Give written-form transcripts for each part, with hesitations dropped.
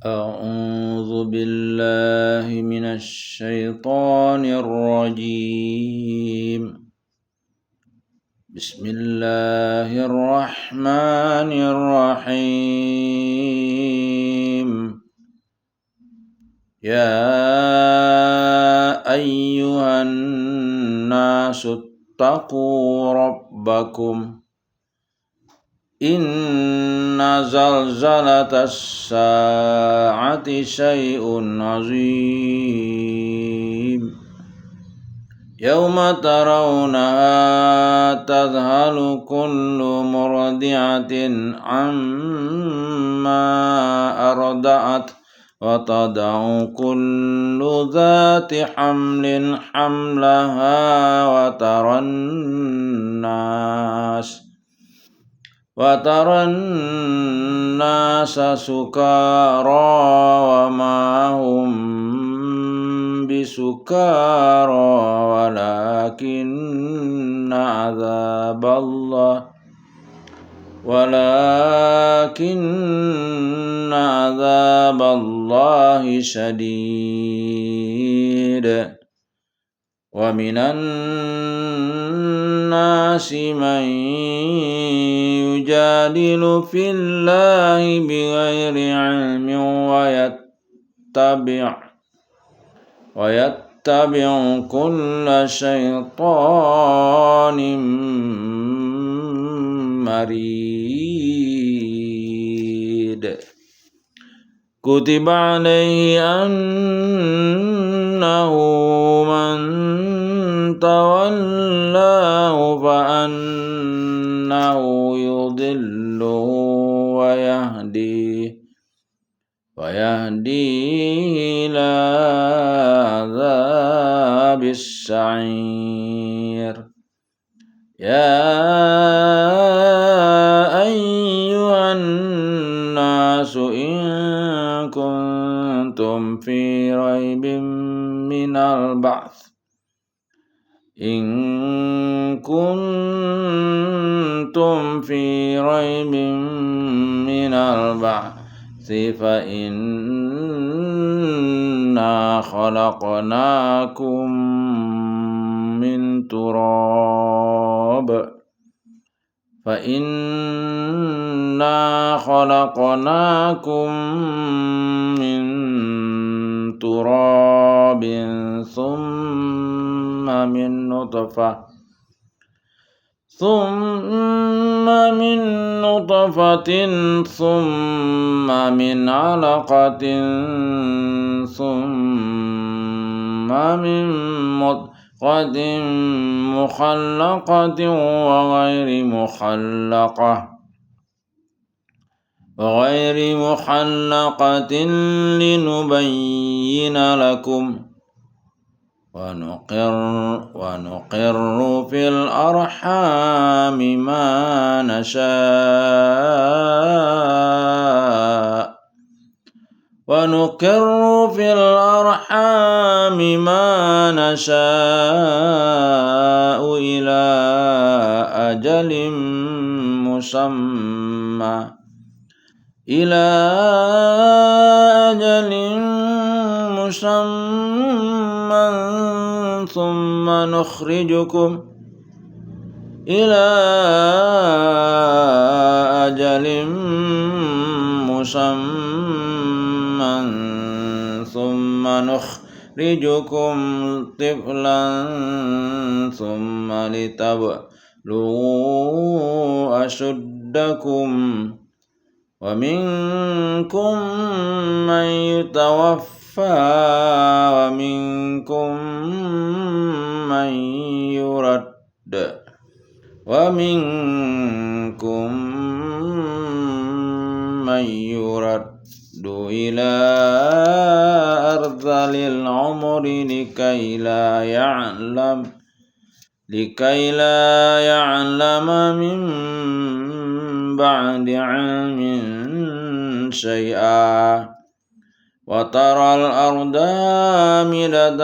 أعوذ بالله من الشيطان الرجيم. بسم الله الرحمن الرحيم. يا أيها الناس اتقوا ربكم إن زلزلة الساعة شيء عظيم يوم ترونها تذهل كل مرضعة عما أرضعت وتضع كل ذات حمل حملها وترى الناس سكارى وما هم بسكارى ولكن عذاب الله شديد. ومن الناس من يجادل في الله بغير علم ويتبع كل شيطان مريد. كتب عليه أنه من تولاه فأنه يضله ويهديه إلى عذاب السعير. يا أيها الناس إن كنتم في ريب من البعث فإنا خلقناكم من تراب ثم من نطفة ثم من علقة ثم من مضغة مخلقة وغير مخلقة لنبين لكم ونقر في الأرحام ما نشاء إلى أجل مسمى ثم نخرجكم طفلا ثم لتبلغوا أشدكم ومنكم من يتوفى ومنكم من يرد إلى أرذل العمر لكي لا يعلم من بعد علم شيئا. وترى الأرض هامدة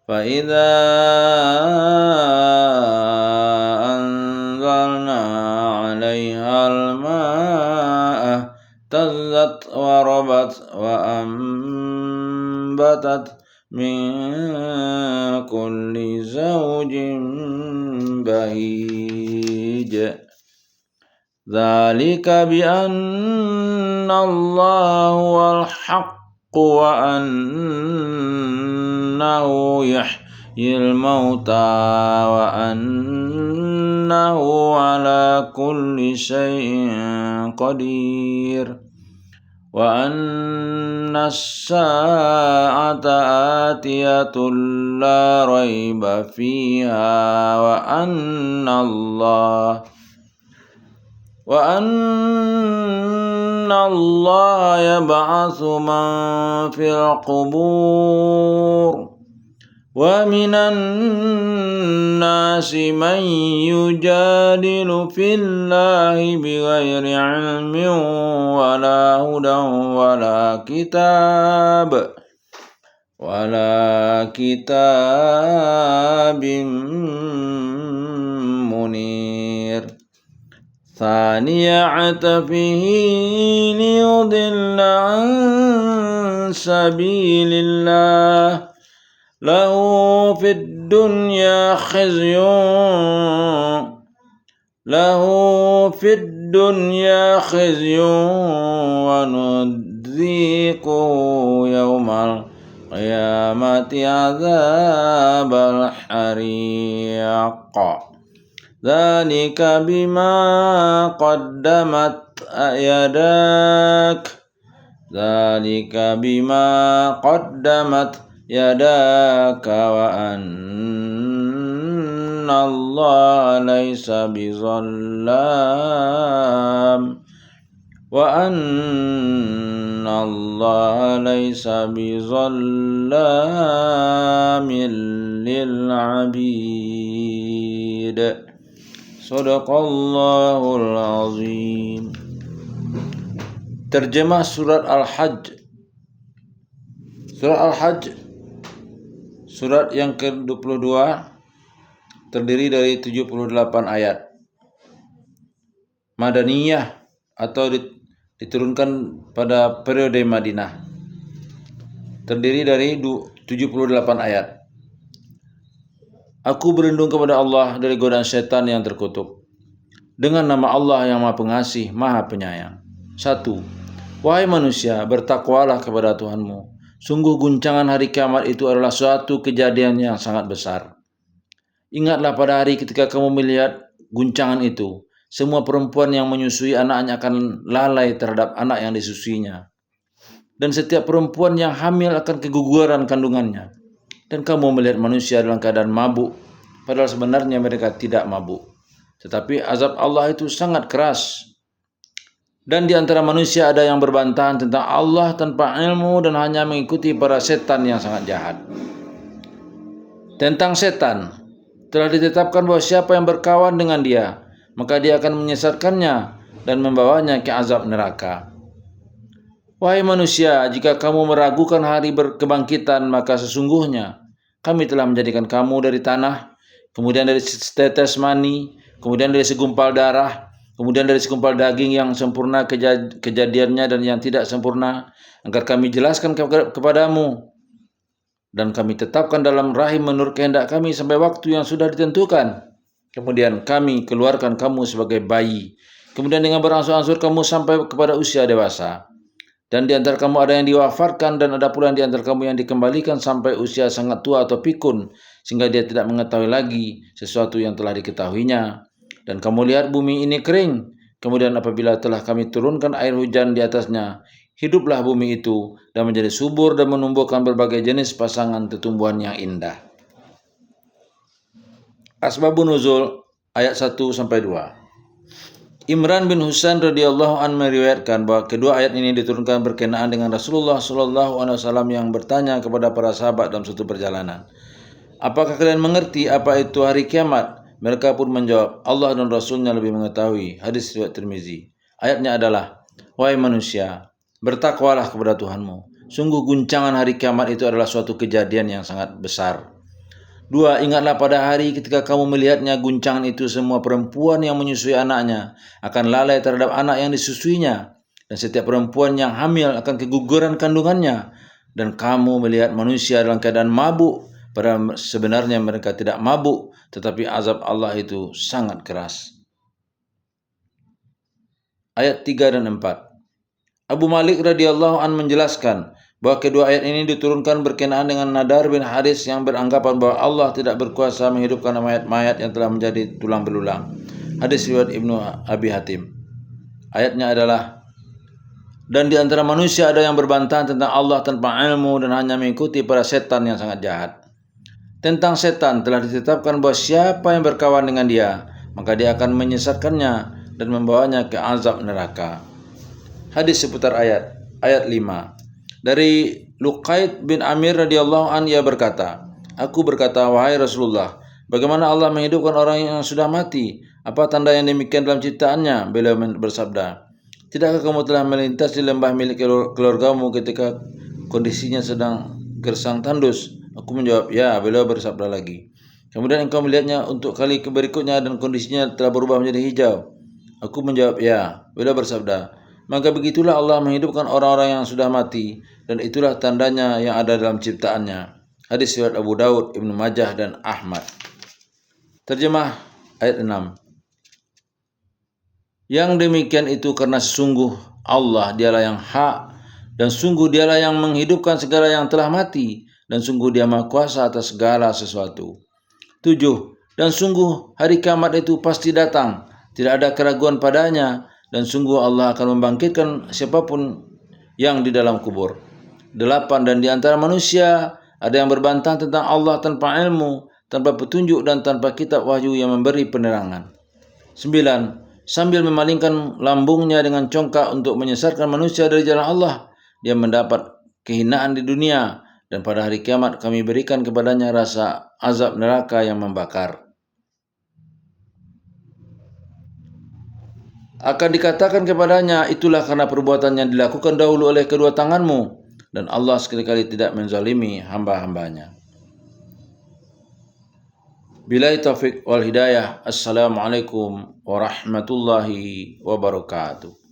فإذا وأنبتت من كل زوج بهيج ذلك بأن الله هو الحق وأنه يحيي الموتى وأنه على كل شيء قدير وأن الساعة آتية لا ريب فيها وأن الله يبعث من في القبور ومن الناس من يجادل في الله بغير علم ولا هدى ولا كتاب منير ثاني عطفه ليضل عن سبيل الله له في الدنيا خزي ونذيقه يوم القيامة عذاب الحريق ذلك بما قدمت يداك وأن الله ليس بظلام للعبيد Sadaqallahul azim. Terjemah surat Al-Hajj. Surat Al-Hajj, surat yang ke-22, terdiri dari 78 ayat. Madaniyah atau diturunkan pada periode Madinah. Terdiri dari 78 ayat. Aku berlindung kepada Allah dari godaan setan yang terkutuk. Dengan nama Allah yang Maha Pengasih, Maha Penyayang. 1. Wahai manusia, bertakwalah kepada Tuhanmu. Sungguh guncangan hari kiamat itu adalah suatu kejadian yang sangat besar. Ingatlah pada hari ketika kamu melihat guncangan itu. Semua perempuan yang menyusui anaknya akan lalai terhadap anak yang disusuinya. Dan setiap perempuan yang hamil akan keguguran kandungannya. Dan kamu melihat manusia dalam keadaan mabuk, padahal sebenarnya mereka tidak mabuk. Tetapi azab Allah itu sangat keras. Dan di antara manusia ada yang berbantahan tentang Allah tanpa ilmu dan hanya mengikuti para setan yang sangat jahat. Tentang setan, telah ditetapkan bahwa siapa yang berkawan dengan dia, maka dia akan menyesatkannya dan membawanya ke azab neraka. Wahai manusia, jika kamu meragukan hari kebangkitan, maka sesungguhnya kami telah menjadikan kamu dari tanah, kemudian dari setetes mani, kemudian dari segumpal darah, kemudian dari segumpal daging yang sempurna kejadiannya dan yang tidak sempurna, agar kami jelaskan kepadamu. Dan kami tetapkan dalam rahim menurut kehendak kami sampai waktu yang sudah ditentukan. Kemudian kami keluarkan kamu sebagai bayi. Kemudian dengan berangsur-angsur kamu sampai kepada usia dewasa. Dan di antara kamu ada yang diwafatkan dan ada pula di antara kamu yang dikembalikan sampai usia sangat tua atau pikun, sehingga dia tidak mengetahui lagi sesuatu yang telah diketahuinya. Dan kamu lihat bumi ini kering, kemudian apabila telah kami turunkan air hujan di atasnya, hiduplah bumi itu dan menjadi subur dan menumbuhkan berbagai jenis pasangan tumbuhan yang indah. Asbabun Nuzul ayat 1-2. Imran bin Husain radhiyallahu anhu meriwayatkan bahwa kedua ayat ini diturunkan berkenaan dengan Rasulullah SAW yang bertanya kepada para sahabat dalam suatu perjalanan, apakah kalian mengerti apa itu hari kiamat? Mereka pun menjawab, Allah dan Rasulnya lebih mengetahui. Hadis riwayat Tirmizi. Ayatnya adalah, wahai manusia, bertakwalah kepada Tuhanmu. Sungguh guncangan hari kiamat itu adalah suatu kejadian yang sangat besar. 2. Ingatlah pada hari ketika kamu melihatnya guncangan itu, semua perempuan yang menyusui anaknya akan lalai terhadap anak yang disusuinya, dan setiap perempuan yang hamil akan keguguran kandungannya, dan kamu melihat manusia dalam keadaan mabuk, padahal sebenarnya mereka tidak mabuk, tetapi azab Allah itu sangat keras. Ayat 3 dan 4. Abu Malik radhiyallahu an menjelaskan bahwa kedua ayat ini diturunkan berkenaan dengan Nadar bin Haris yang beranggapan bahwa Allah tidak berkuasa menghidupkan mayat-mayat yang telah menjadi tulang belulang. Hadis riwayat Ibnu Abi Hatim. Ayatnya adalah, dan di antara manusia ada yang berbantahan tentang Allah tanpa ilmu dan hanya mengikuti para setan yang sangat jahat. Tentang setan telah ditetapkan bahwa siapa yang berkawan dengan dia, maka dia akan menyesatkannya dan membawanya ke azab neraka. Hadis seputar ayat 5. Dari Luqaid bin Amir radhiyallahu an, ia berkata, aku berkata, wahai Rasulullah, bagaimana Allah menghidupkan orang yang sudah mati? Apa tanda yang demikian dalam ciptaannya? Beliau bersabda, tidakkah kamu telah melintas di lembah milik keluargamu ketika kondisinya sedang gersang tandus? Aku menjawab, ya. Beliau bersabda lagi, kemudian engkau melihatnya untuk kali berikutnya dan kondisinya telah berubah menjadi hijau? Aku menjawab, ya. Beliau bersabda, maka begitulah Allah menghidupkan orang-orang yang sudah mati, dan itulah tandanya yang ada dalam ciptaannya. Hadis riwayat Abu Daud, Ibnu Majah, dan Ahmad. Terjemah ayat 6. Yang demikian itu karena sesungguh Allah dialah yang hak, dan sungguh dialah yang menghidupkan segala yang telah mati, dan sungguh dia maha kuasa atas segala sesuatu. 7. Dan sungguh hari kiamat itu pasti datang, tidak ada keraguan padanya, dan sungguh Allah akan membangkitkan siapapun yang di dalam kubur. 8. Dan di antara manusia ada yang berbantah tentang Allah tanpa ilmu, tanpa petunjuk, dan tanpa kitab wahyu yang memberi penerangan. 9. Sambil memalingkan lambungnya dengan congkak untuk menyesatkan manusia dari jalan Allah, dia mendapat kehinaan di dunia, dan pada hari kiamat kami berikan kepadanya rasa azab neraka yang membakar. Akan dikatakan kepadanya, itulah karena perbuatan yang dilakukan dahulu oleh kedua tanganmu, dan Allah sekali-kali tidak menzalimi hamba-hambanya. Billahi taufiq wal hidayah. Assalamualaikum warahmatullahi wabarakatuh.